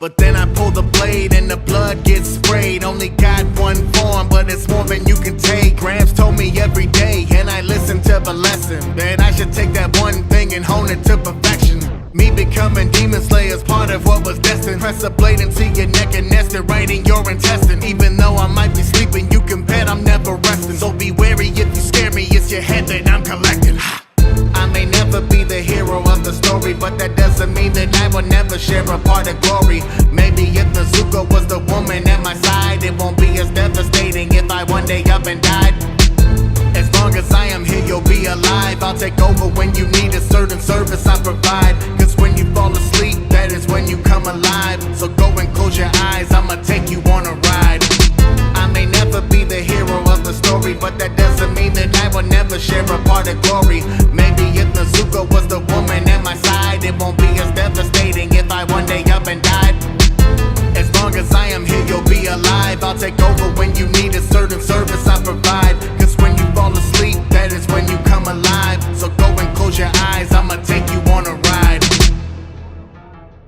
But then I pull the blade and the blood gets sprayed. Only got one form, but it's more than you can take. Gramps told me every day, and I listened to the lesson, that I should take that one thing and hone it to perfection. Me becoming Demon Slayer's part of what was destined. Press a blade into your neck and nest it right in your intestine. Even though I might be sleeping, you can bet I'm never resting. So be wary if you scare me, it's your head that I'm collecting. I may never be the hero of the story, but that doesn't mean that I will never share a part of glory. Maybe if Nezuko was the woman at my side, it won't be as devastating if I one day up and died. As long as I am here, you'll be alive. I'll take over when you need a certain service I provide. Cause when you fall asleep, that is when you come alive. So go and close your eyes, I'ma take you on a ride. I may never be the hero of the story, but that doesn't mean that I will never share a part of glory. Maybe if Nezuko was the woman at my side, it won't be as devastating if I one day up and died. As long as I am here, you'll be alive. I'll take over when you need a certain service I provide. Cause when you fall asleep, that is when you come alive. So go and close your eyes, I'ma take you on a ride.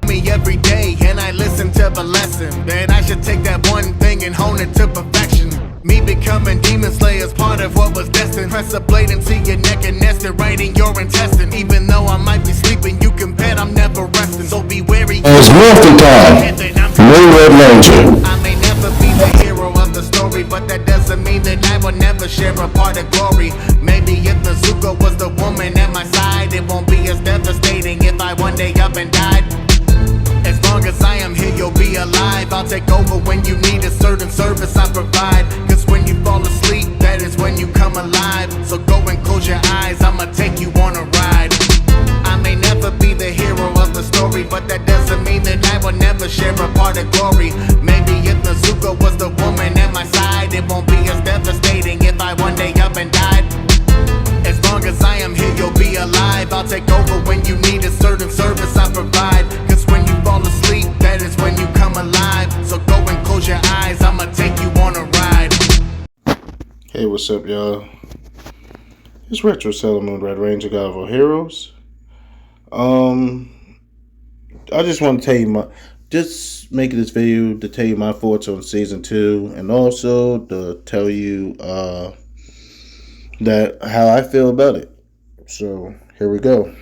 Me every day, and I listen to the lesson, that I should take that one thing and hone it to perfection. Me becoming Demon Slayer's part of what was destined. Press a blade into your neck and nest it right in your intestine. Even though I might be sleeping, you can bet I'm never resting. So be wary. It's Morphin Time. No Red Ranger. I may never be the hero of the story, but that doesn't mean that I will never share a part of glory. Maybe if Nezuko was the woman at my side, it won't be as devastating if I one day up and died. As long as I am here, you'll be alive. I'll take over when you need a certain service I provide. Cause when you fall asleep, that is when you come alive. So go and close your eyes, I'ma take you on a ride. I may never be the hero of the story, but that doesn't mean that I will never share a part of glory. Maybe if Nezuko was the woman at my side, it won't be as devastating if I one day up and died. As long as I am here, you'll be alive. I'll take over when you need a certain service I provide. Cause when you fall asleep, that is when you come alive. So go and close your eyes, I'ma take you on a ride. Hey, what's up, y'all? It's Retro Sailor Moon Red Ranger, God of All Heroes. I just want to tell you just making this video to tell you my thoughts on season 2, and also to tell you that how I feel about it. So here we go.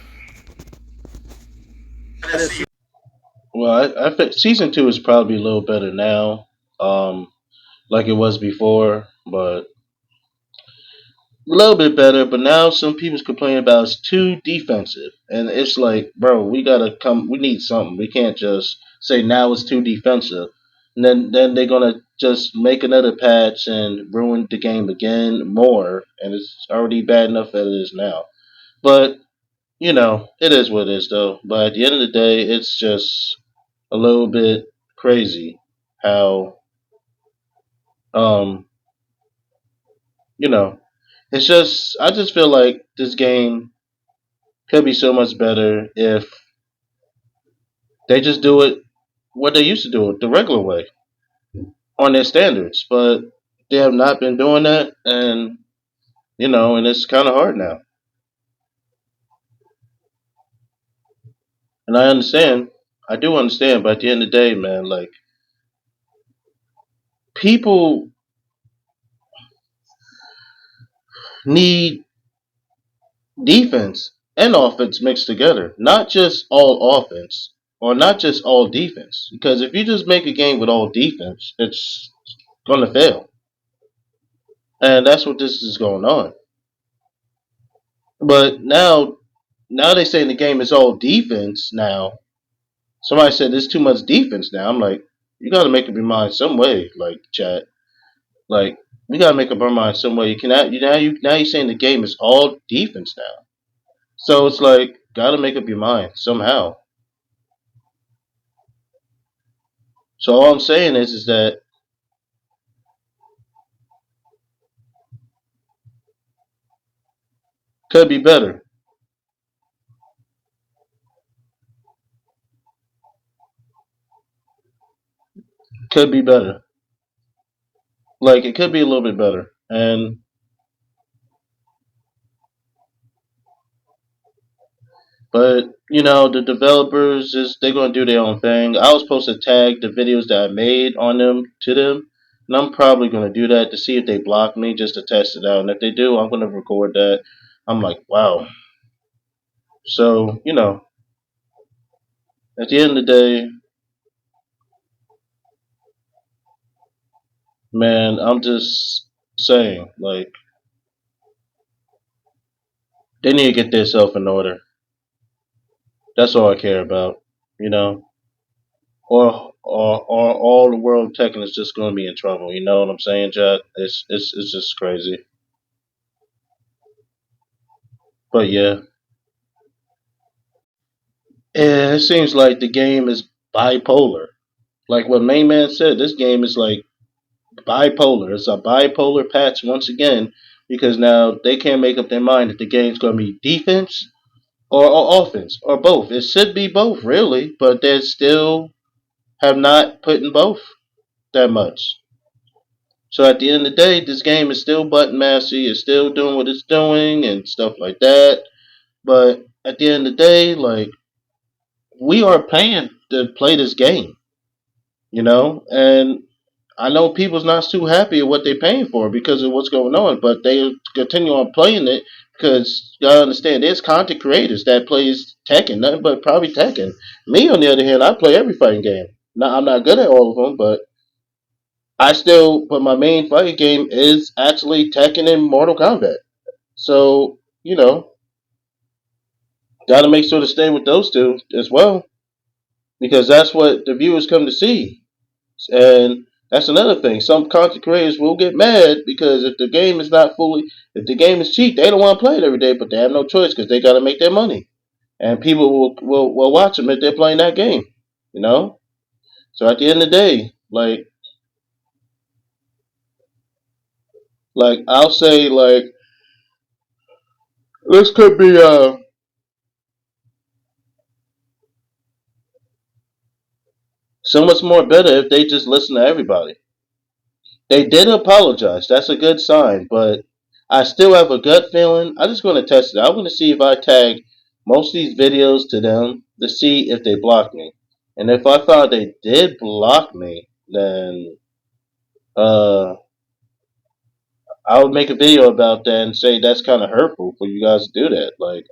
Well, I think season 2 is probably a little better now, like it was before, but a little bit better. But now some people's complaining about it's too defensive, and it's like, bro, we gotta come. We need something. We can't just say now it's too defensive, and then they're gonna just make another patch and ruin the game again more, and it's already bad enough as it is now. But it is what it is, though. But at the end of the day, it's just a little bit crazy how um you know it's just I just feel like this game could be so much better if they just do it what they used to do it the regular way on their standards, but they have not been doing that, and and it's kind of hard now. And I do understand, but at the end of the day, man, like, people need defense and offense mixed together, not just all offense or not just all defense. Because if you just make a game with all defense, it's gonna fail, and that's what this is going on. But now they saying the game is all defense. Now somebody said there's too much defense. Now I'm like, you got to make up your mind some way, like chat. Like, we got to make up our mind some way. You cannot. Now you're saying the game is all defense now. So it's like, got to make up your mind somehow. So all I'm saying is that could be better. Could be better. Like, it could be a little bit better. And But the developers is they're gonna do their own thing. I was supposed to tag the videos that I made on them to them, and I'm probably gonna do that to see if they block me just to test it out. And if they do, I'm gonna record that. I'm like, wow. So at the end of the day, man, I'm just saying, like, they need to get themselves in order. That's all I care about, you know. Or all the world Tekken is just going to be in trouble. You know what I'm saying, Jack? It's just crazy. But yeah, yeah, it seems like the game is bipolar. Like what Main Man said, this game is like bipolar. It's a bipolar patch once again because now they can't make up their mind if the game's going to be defense or offense or both. It should be both, really, but they still have not put in both that much. So at the end of the day, this game is still button mashy. It's still doing what it's doing and stuff like that. But at the end of the day, like we are paying to play this game, and I know people's not too happy with what they're paying for because of what's going on, but they continue on playing it because you gotta understand there's content creators that plays Tekken, nothing but probably Tekken. Me on the other hand, I play every fighting game. Now I'm not good at all of them, but my main fighting game is actually Tekken and Mortal Kombat. So, gotta make sure to stay with those two as well because that's what the viewers come to see. And that's another thing. Some content creators will get mad because if the game is cheap, they don't want to play it every day, but they have no choice because they got to make their money. And people will watch them if they're playing that game, you know? So at the end of the day, like I'll say, like, this could be so much more better if they just listen to everybody. They did apologize. That's a good sign, but I still have a gut feeling. I'm just going to test it. I'm going to see if I tag most of these videos to them to see if they block me. And if I found they did block me, then uh, I would make a video about that and say that's kind of hurtful for you guys to do that. Like,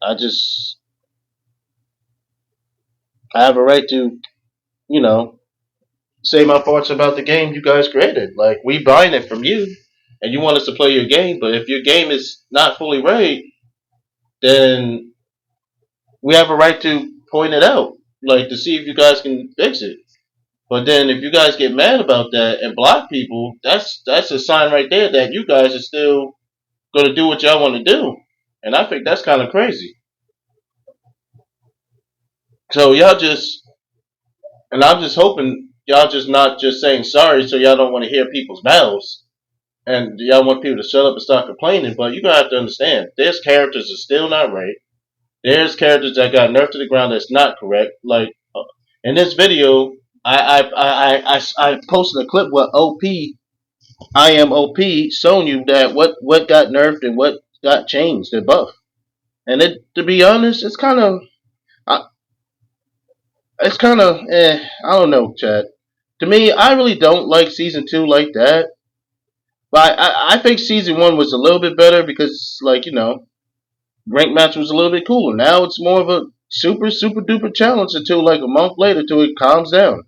I have a right to, you know, say my thoughts about the game you guys created. Like, we buying it from you, and you want us to play your game, but if your game is not fully right, then we have a right to point it out, like to see if you guys can fix it. But then if you guys get mad about that and block people, that's a sign right there that you guys are still gonna do what y'all want to do, and I think that's kind of crazy. So and I'm just hoping y'all just not just saying sorry, so y'all don't want to hear people's mouths and y'all want people to shut up and start complaining. But you gotta have to understand, there's characters that's still not right. There's characters that got nerfed to the ground that's not correct. Like in this video, I posted a clip with I am OP, showing you that what got nerfed and what got changed, the buff. And to be honest, it's kind of I don't know, Chad. To me, I really don't like season two like that. But I think season one was a little bit better because, like, rank match was a little bit cooler. Now it's more of a super duper challenge until like a month later till it calms down.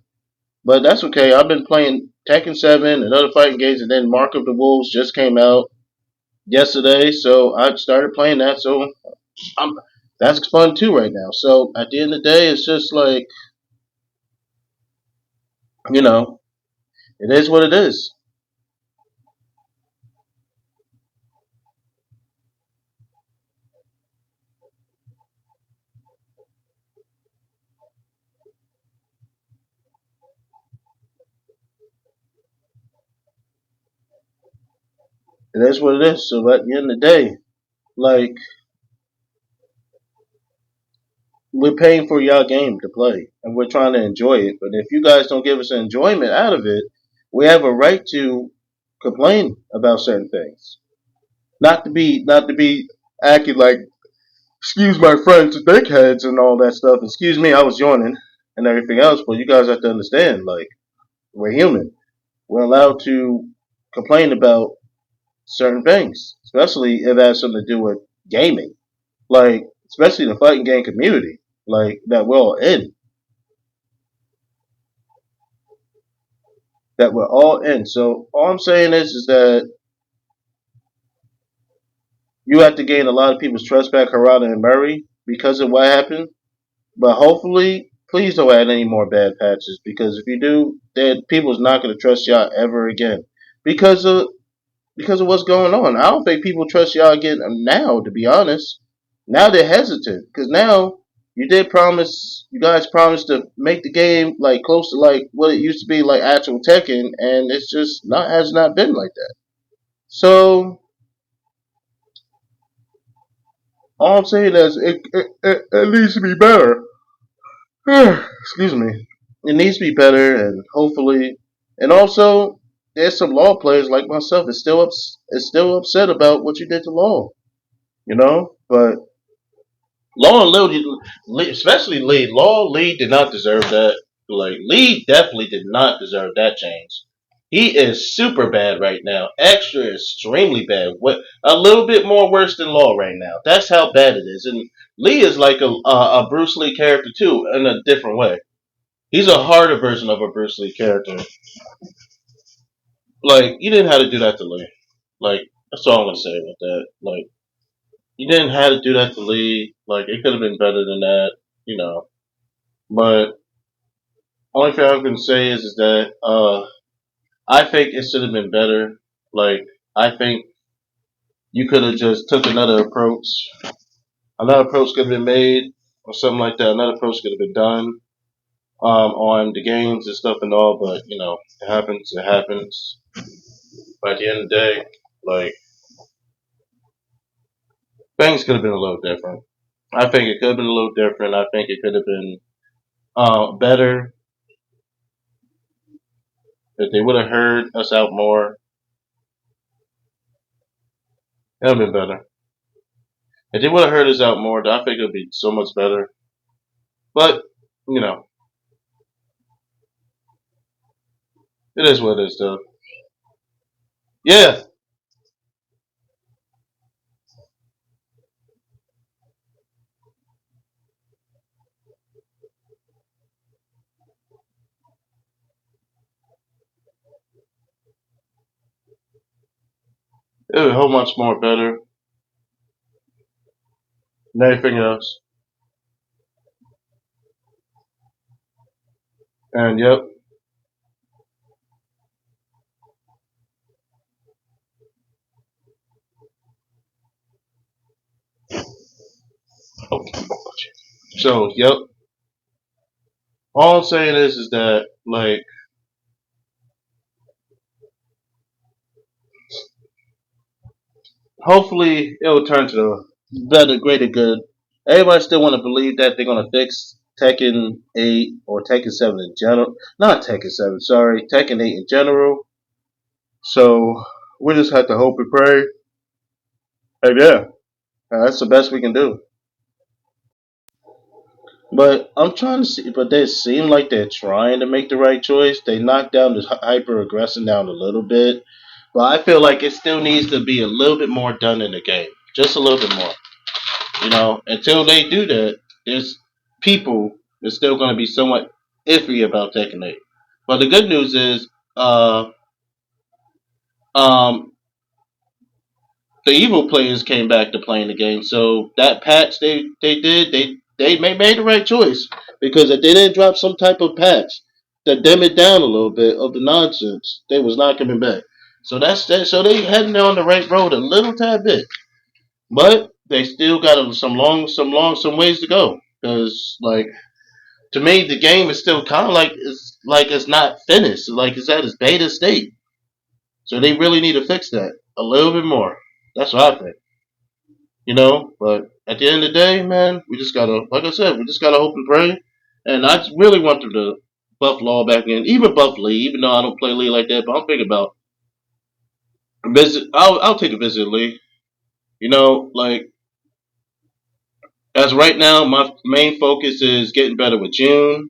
But that's okay. I've been playing Tekken 7 and other fighting games, and then Mark of the Wolves just came out yesterday, so I started playing that. So I'm that's fun too right now. So at the end of the day, it's just like you know, it is what it is. It is what it is. So at the end of the day, like we're paying for y'all game to play, and we're trying to enjoy it. But if you guys don't give us enjoyment out of it, we have a right to complain about certain things. Not to be acting like excuse my friends, dickheads and all that stuff. Excuse me, I was yawning and everything else. But you guys have to understand, like, we're human. We're allowed to complain about certain things, especially if it has something to do with gaming. Like, especially the fighting game community, like that we're all in, that we're all in. So all I'm saying is that you have to gain a lot of people's trust back, Harada and Murray, because of what happened. But hopefully, please don't add any more bad patches because if you do, then people's not going to trust y'all ever again because of what's going on. I don't think people trust y'all again now. To be honest, now they're hesitant because now you guys promised to make the game like close to like what it used to be, like actual Tekken, and it's just not has not been like that. So all I'm saying is it needs to be better. Excuse me. It needs to be better, and hopefully, and also there's some law players like myself is still upset about what you did to Law. You know, but Law and Lee, especially Lee, Law Lee did not deserve that. Like Lee definitely did not deserve that change. He is super bad right now, extra extremely bad. What a little bit more worse than Law right now. That's how bad it is, and Lee is like a Bruce Lee character too, in a different way. He's a harder version of a Bruce Lee character. Like, you didn't have to do that to Lee. Like, that's all I'm gonna say about that. Like, you didn't have to do that to Lee. Like, it could have been better than that, you know. But only thing I'm gonna say is that I think it should have been better. Like, I think you could have just took another approach. Another approach could have been made, or something like that. Another approach could have been done on the games and stuff and all. But you know, it happens. It happens. But at the end of the day, like things could have been a little different. I think it could have been a little different. I think it could have been better if they would have heard us out more. It would have been better. If they would have heard us out more, I think it would be so much better. But, you know, it is what it is, though. Yeah, it was a whole much more better than anything else. And, yep. So, yep. All I'm saying is that, like, hopefully it will turn to the better, greater good. Everybody still want to believe that they're going to fix Tekken 8 or Tekken 7 in general. Not Tekken 7, sorry. Tekken 8 in general. So we just have to hope and pray. And yeah, that's the best we can do. But I'm trying to see, but they seem like they're trying to make the right choice. They knocked down the hyper aggression down a little bit. But I feel like it still needs to be a little bit more done in the game. Just a little bit more. You know, until they do that, there's people that's still going to be somewhat iffy about Tekken 8. But the good news is, um, the evil players came back to playing the game. So that patch they made the right choice because if they didn't drop some type of patch to dim it down a little bit of the nonsense, they was not coming back. So that's that. So they heading on the right road a little tad bit. But they still got some ways to go. Because like to me, the game is still kind of like it's not finished. Like it's at its beta state. So they really need to fix that a little bit more. That's what I think. You know, but at the end of the day, man, we just gotta, like I said, we just gotta hope and pray. And I really want them to buff Law back in, even buff Lee, even though I don't play Lee like that. But I'm thinking about visit. I'll take a visit Lee. You know, like As right now, my main focus is getting better with June,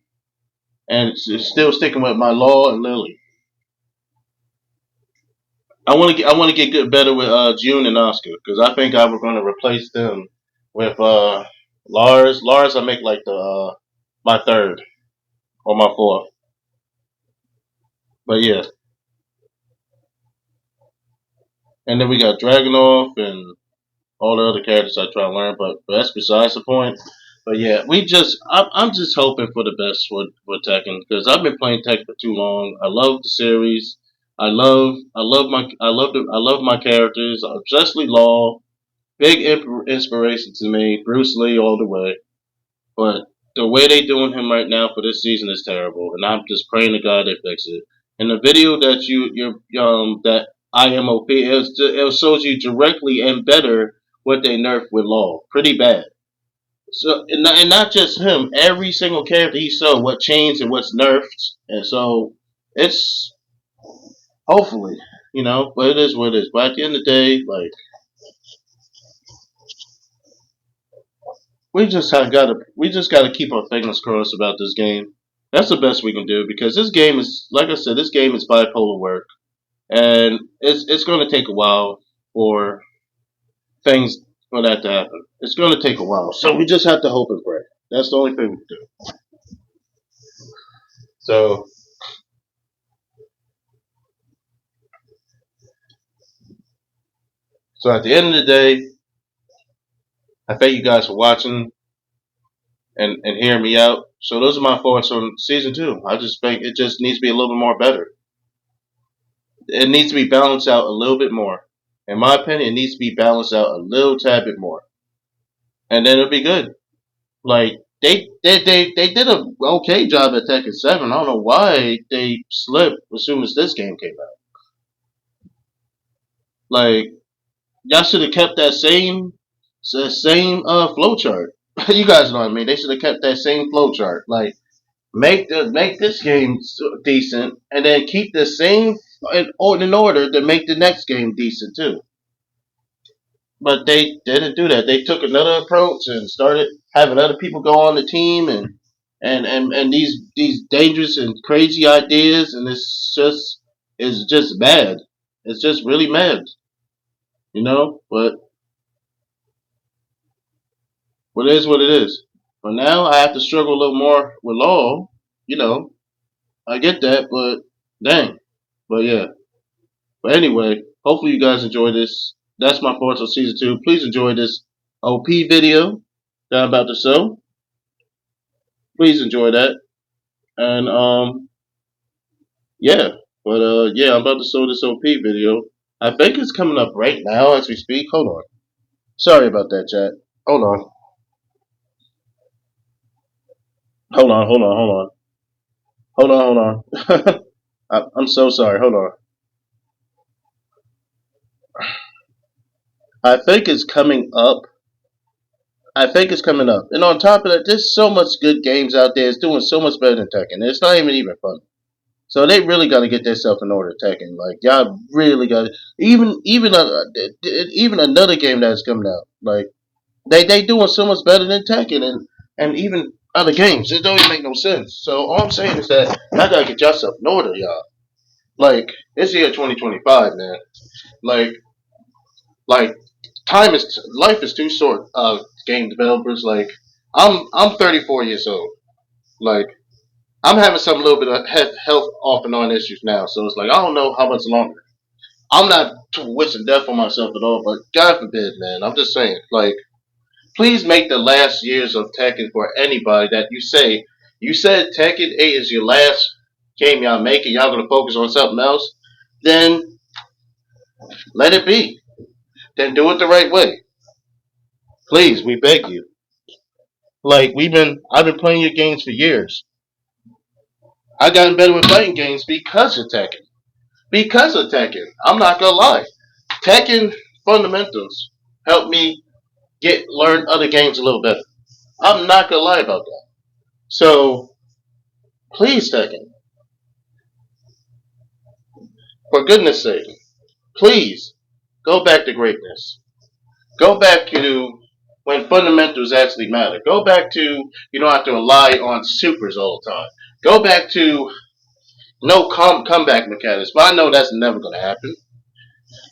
and it's still sticking with my Law and Lily. I want to get good better with June and Oscar because I think I was going to replace them with Lars. Lars, I make like the my third or my fourth. But yeah, and then we got Dragonov and all the other characters I try to learn, but that's besides the point. But yeah, I'm just hoping for the best for Tekken because I've been playing Tekken for too long. I love the series. I love my characters, especially Law. Big inspiration to me, Bruce Lee all the way. But the way they doing him right now for this season is terrible, and I'm just praying to God they fix it. And the video that that IMOP it shows you directly and better what they nerfed with Law, pretty bad. So and not just him, every single character he saw what changed and what's nerfed, and so it's hopefully but it is what it is. But at the end of the day, like we just gotta keep our fingers crossed about this game. That's the best we can do because this game is like I said, this game is bipolar work, and it's going to take a while for things for that to happen. It's going to take a while, so we just have to hope and pray. That's the only thing we can do. So so at the end of the day, I thank you guys for watching and hearing me out. So those are my thoughts on season two. I just think it just needs to be a little bit more better. It needs to be balanced out a little bit more. In my opinion, it needs to be balanced out a little tad bit more, and then it'll be good. Like they did a okay job at Tekken 7. I don't know why they slipped as soon as this game came out. Like y'all should have kept that same flow chart. You guys know what I mean. They should have kept that same flow chart. Like make this game decent, and then keep the same in order to make the next game decent too. But they didn't do that. They took another approach and started having other people go on the team and these dangerous and crazy ideas, and it's just bad. It's just really mad, But what it is what it is. But now I have to struggle a little more with Law. You know, I get that, but dang. But yeah. But anyway, hopefully you guys enjoy this. That's my thoughts on season two. Please enjoy this OP video that I'm about to show. Please enjoy that. And yeah. But yeah, I'm about to show this OP video. I think it's coming up right now as we speak. Hold on. Sorry about that, chat. Hold on. Hold on, hold on, hold on. Hold on, hold on. I'm so sorry. Hold on. I think it's coming up. I think it's coming up. And on top of that, there's so much good games out there. It's doing so much better than Tekken. It's not even fun. So they really got to get themselves in order, Tekken. Like y'all really got to, even another game that's coming out. Like they doing so much better than Tekken and even other games. It don't even make no sense. So all I'm saying is that y'all gotta get yourself in order, y'all. Like it's year 2025, man. Like like life is too short. Game developers. Like I'm 34 years old. Like I'm having some little bit of health off and on issues now, so it's like I don't know how much longer. I'm not wishing death on myself at all, but God forbid, man. I'm just saying, like, please make the last years of Tekken for anybody that you said Tekken 8 is your last game y'all making. Y'all gonna focus on something else. Then let it be. Then do it the right way. Please, we beg you. Like I've been playing your games for years. I gotten better with fighting games because of Tekken. Because of Tekken. I'm not gonna lie. Tekken fundamentals helped me get learn other games a little better. I'm not gonna lie about that. So please, Tekken, for goodness sake, please go back to greatness. Go back to when fundamentals actually matter. Go back to you don't have to rely on supers all the time. Go back to no comeback mechanics. But I know that's never going to happen.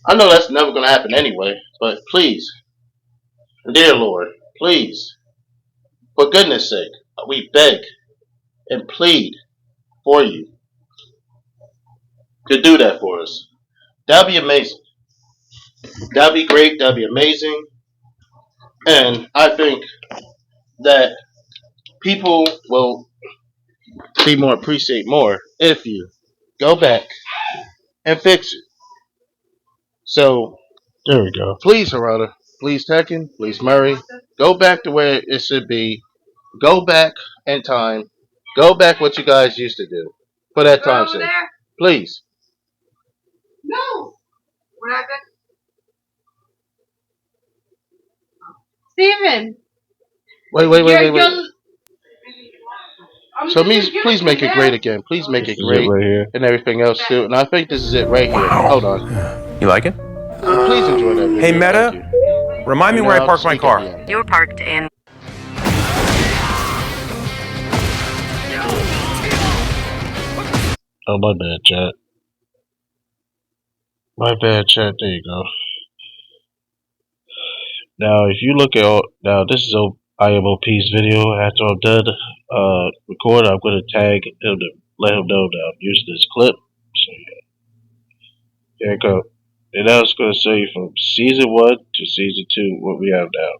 I know that's never going to happen anyway. But please, dear Lord, please, for goodness sake, we beg and plead for you to do that for us. That'd be amazing. That'd be great. That'd be amazing. And I think that people will be more appreciate more if you go back and fix it. So there we go. Please, Harada. Please, Tekken. Please, Murray. Go back to where it should be. Go back in time. Go back what you guys used to do for that time sake. Please. No, we're not good. Steven. Wait. So please make it great again. Please make it great right here. and everything else too. And I think this is it right here. Hold on. You like it? Please enjoy that video. Hey, Meta, Thank you. remind me And where I I'll parked my speak car. at the end. You're parked in. Oh, my bad, chat. My bad, chat. There you go. Now, if you look at this is IMOP's video. After I'm done recording, I'm going to tag him to let him know that I'm using this clip. So yeah, there you go. And now it's going to show you from season 1 to season 2 what we have now.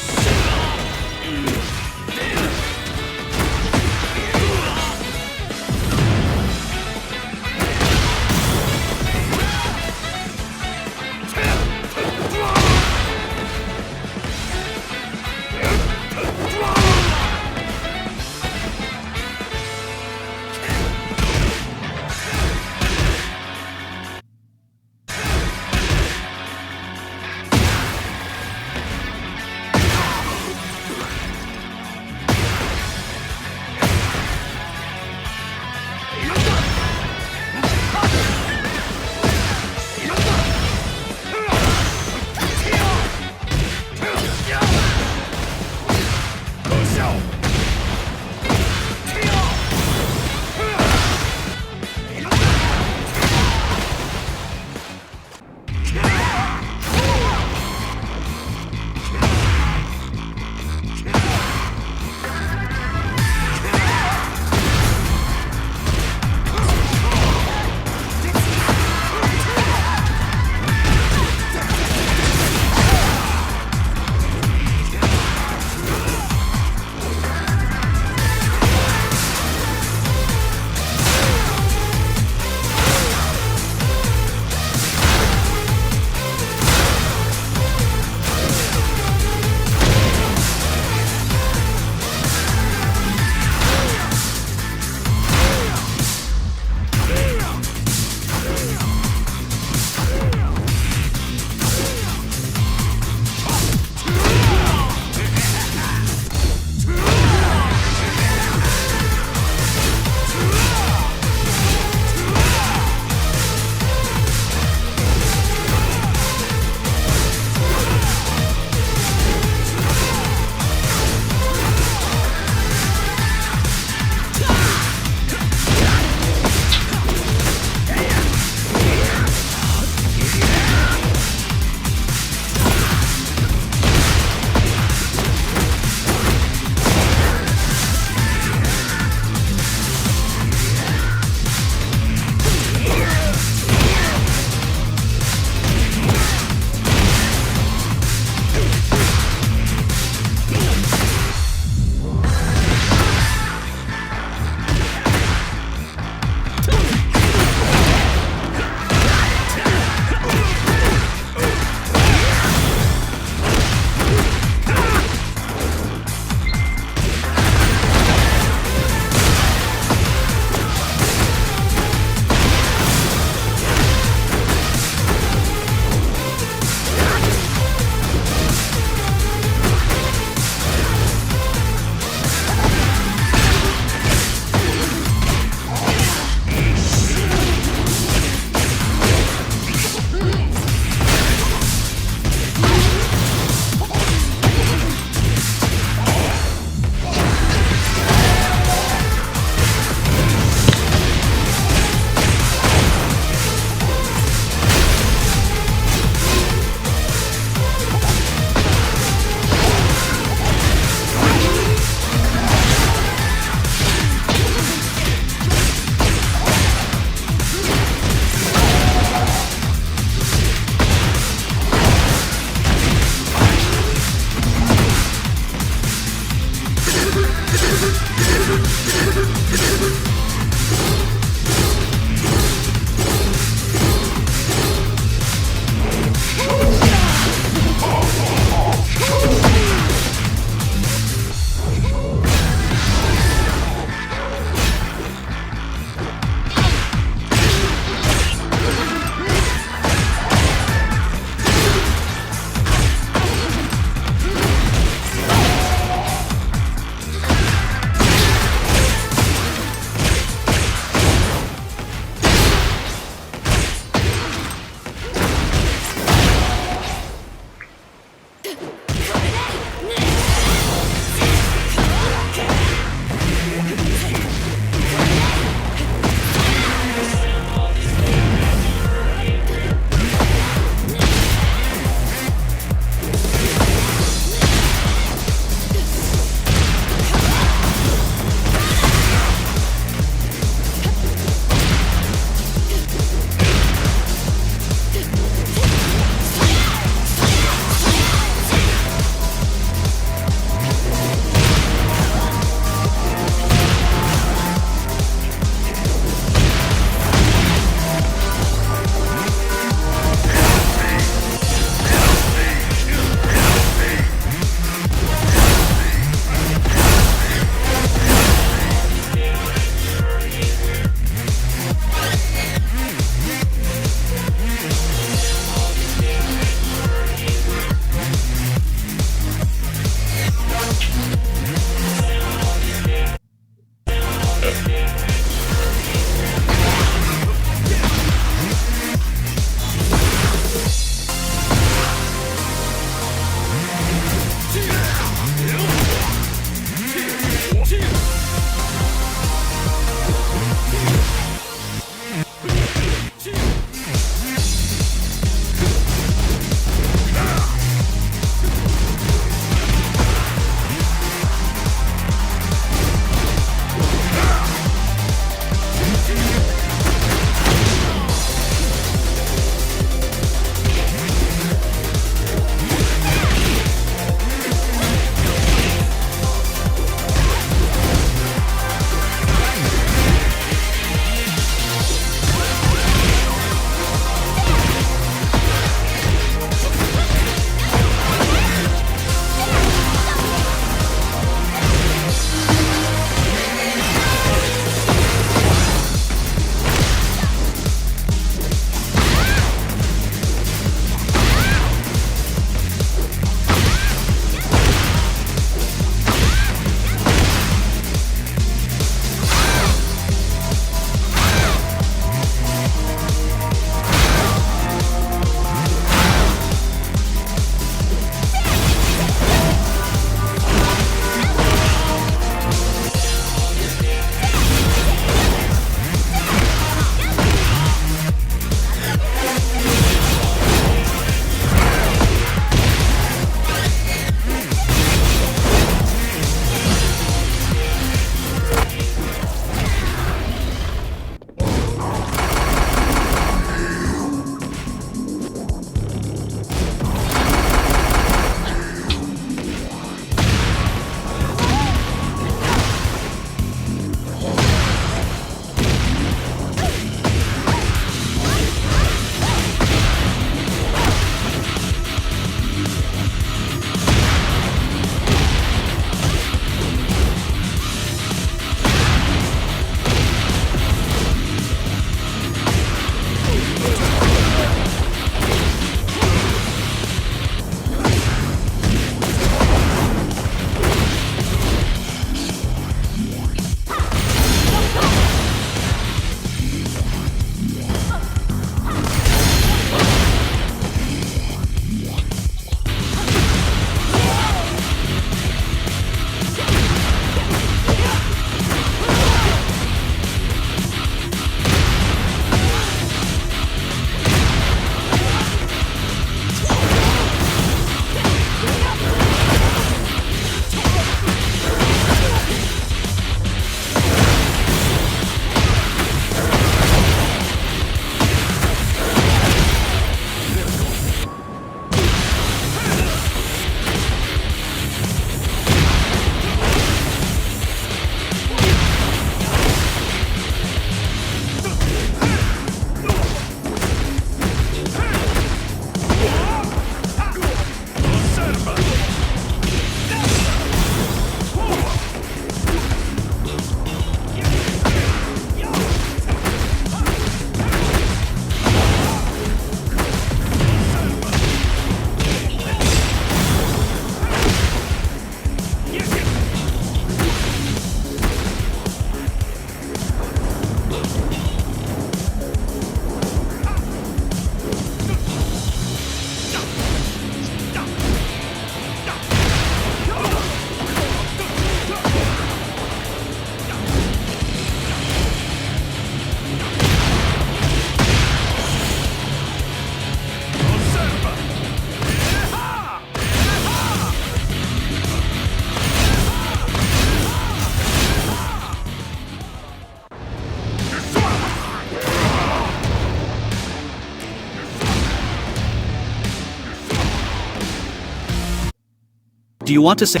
Do you want to say?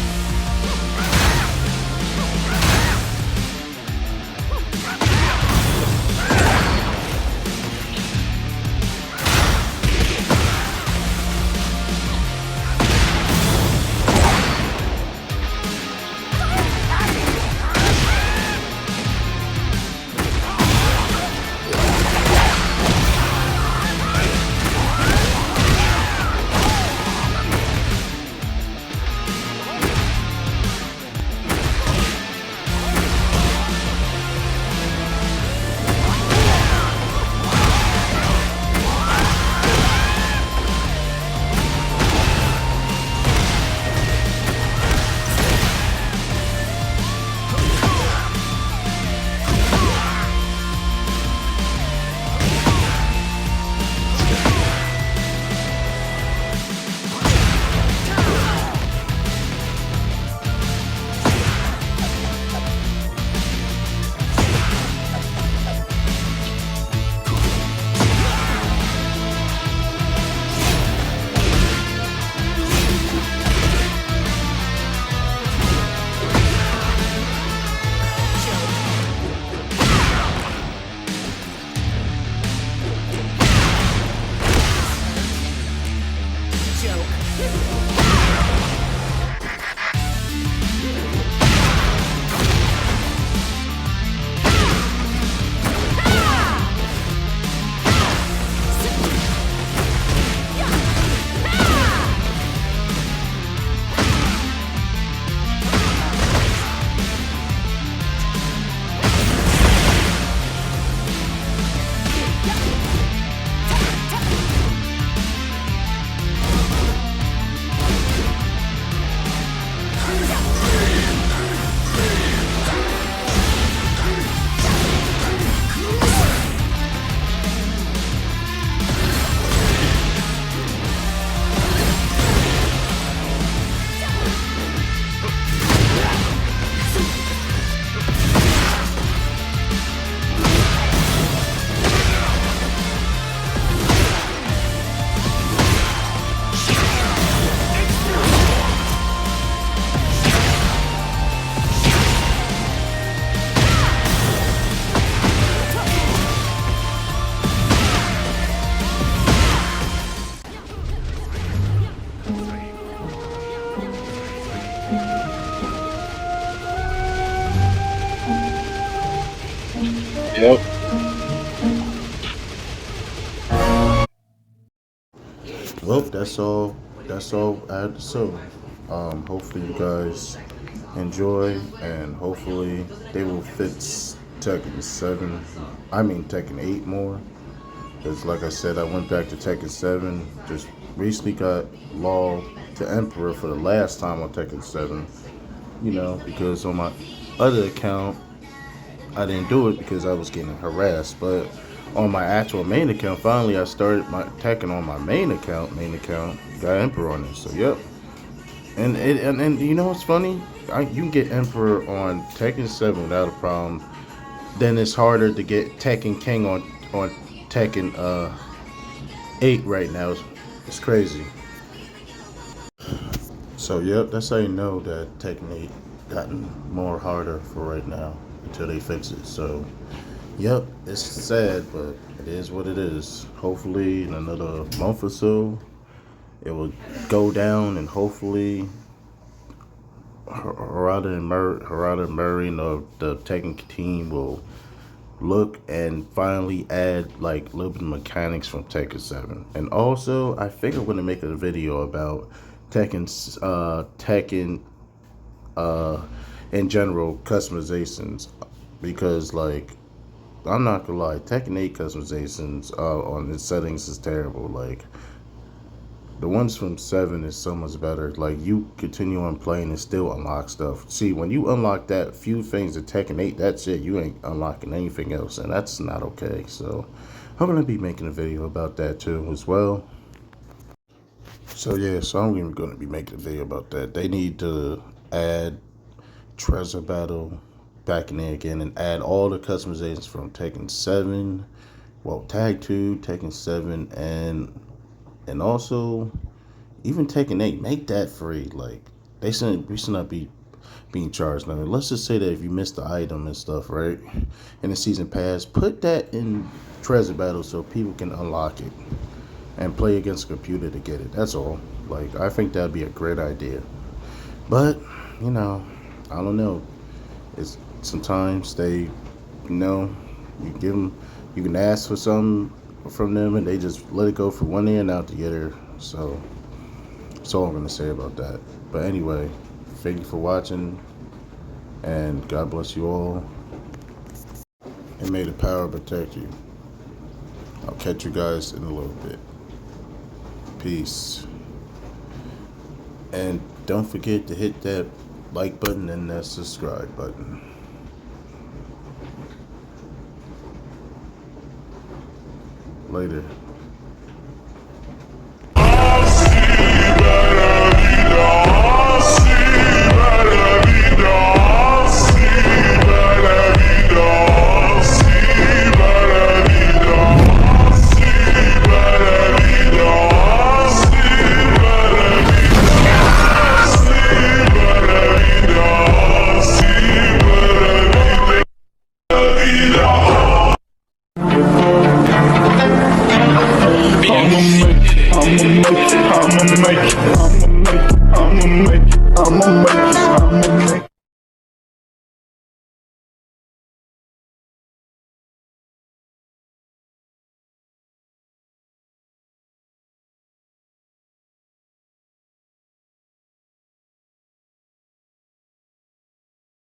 Yep. Well, that's all. That's all I had to say. Hopefully you guys enjoy, and hopefully they will fix Tekken 7. I mean Tekken 8 more. Because like I said, I went back to Tekken 7. Just recently got logged to Emperor for the last time on Tekken 7. You know, because on my other account, I didn't do it because I was getting harassed. But on my actual main account, finally I started my Tekken on my main account. Got Emperor on it. So yep. And you know what's funny? You can get Emperor on Tekken 7 without a problem. Then it's harder to get Tekken King on Tekken 8 right now. It's crazy. So yep, that's how you know that Tekken 8 gotten more harder for right now until they fix it. So yep, it's sad, but it is what it is. Hopefully in another month or so, it will go down, and hopefully Harada and Murray and the Tekken team will look and finally add like a little bit of mechanics from Tekken 7. And also, I think I'm gonna make a video about Tekken in general customizations, because like I'm not gonna lie, Tekken 8 customizations on its settings is terrible. Like the ones from 7 is so much better. Like you continue on playing and still unlock stuff. See, when you unlock that few things in Tekken 8, that's it. You ain't unlocking anything else, and that's not okay. So I'm gonna be making a video about that too as well. So yeah, so I'm even gonna be making a video about that. They need to add Treasure Battle back in there again and add all the customizations from Tekken 7, well Tag 2, Tekken 7, and also even Tekken 8, make that free. Like we should not be being charged nothing. Let's just say that if you missed the item and stuff, right, in the season pass, put that in treasure battle so people can unlock it and play against a computer to get it. That's all. Like, I think that'd be a great idea. But you know, I don't know. It's sometimes they, you give them, you can ask for something from them, and they just let it go for one ear and out the other. So that's all I'm gonna say about that. But anyway, thank you for watching, and God bless you all, and may the power protect you. I'll catch you guys in a little bit. Peace. And don't forget to hit that like button and that subscribe button. Later.